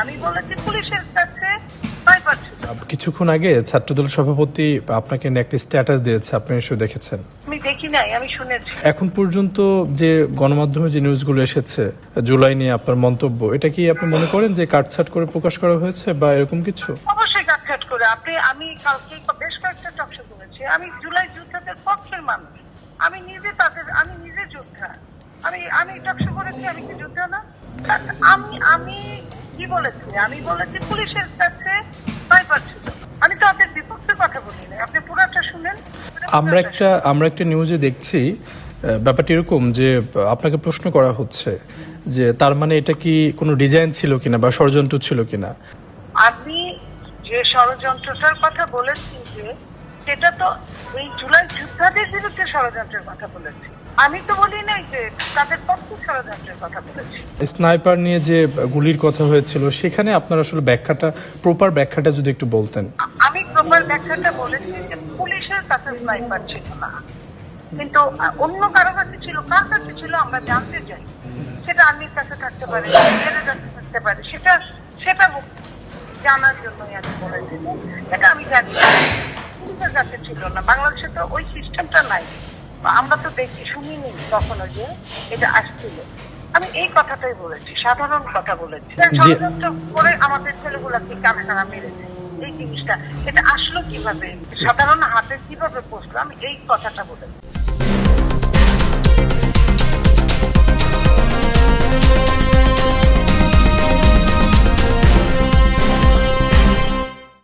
আমি বলেছি পুলিশের কাছে 9% কিছুক্ষণ আগে ছাত্রদল সভাপতি আপনাকে নিয়ে একটা স্ট্যাটাস দিয়েছে, আপনি এসে দেখেছেন? আমি দেখি নাই, আমি শুনেছি। এখন পর্যন্ত যে গণমাধ্যমে যে নিউজগুলো এসেছে জুলাই নিয়ে আপনার মন্তব্য, এটা কি আপনি মনে করেন যে কাটছাট করে প্রকাশ করা হয়েছে বা এরকম কিছু? অবশ্যই কাটছাট করে। আমি কালকে বেশ কয়েকটা টকশো করেছি। আমি জুলাই যোদ্ধাদের পক্ষের মানুষ। আমি নিজে যোদ্ধা। আমি টকশো করেছি, আমি কি যোদ্ধা না? আমি কি বলেছি? আমি বলেছি পুলিশের কাছে 9%। আমি তো আপনার বিপক্ষে কথা বলি না, আপনি পুরাটা শুনেন। আমরা একটা নিউজে দেখছি ব্যাপারটা এরকম যে আপনাকে প্রশ্ন করা হচ্ছে যে তার মানে এটা কি কোনো ডিজাইন ছিল কিনা বা ষড়যন্ত্র ছিল কিনা। আমি যে ষড়যন্ত্রটার কথা বলেছি যে সেটা তো এই জুলাই যোদ্ধাদের বিরুদ্ধে ষড়যন্ত্রের কথা বলেছি। আমি তো বলি নাই যে তাদের পক্ষে ষড়যন্ত্রের কথা বলেছি। স্নাইপার নিয়ে যে গুলির কথা হয়েছিল সেখানে আপনার আসলে প্রপার ব্যাখ্যাটা যদি একটু বলতেন। আমি প্রপার ব্যাখ্যাটা বলেছি যে পুলিশের কাছে স্নাইপার ছিল না, কিন্তু অন্য কারো কাছে ছিল। কার কাছে ছিল আমরা জানতে চাই। সেটা আর্মির কাছে থাকতে পারে, এর কাছে থাকতে পারে, সেটা জানার জন্যই আমি বলেছি। এটা আমি জানি পুলিশের কাছে ছিল না। বাংলাদেশে তো ওই সিস্টেমটা নাই, আমরা তো দেখি শুনিনি কখনো যে এটা আসছিল। আমি এই কথাটাই বলেছি, সাধারণ কথা বলেছি। ষড়যন্ত্র করে আমাদের ছেলেগুলাকে কারা মেরেছে, এই জিনিসটা এটা আসলো কিভাবে, সাধারণ হাতে কিভাবে পৌঁছলো, আমি এই কথাটা বলেছি।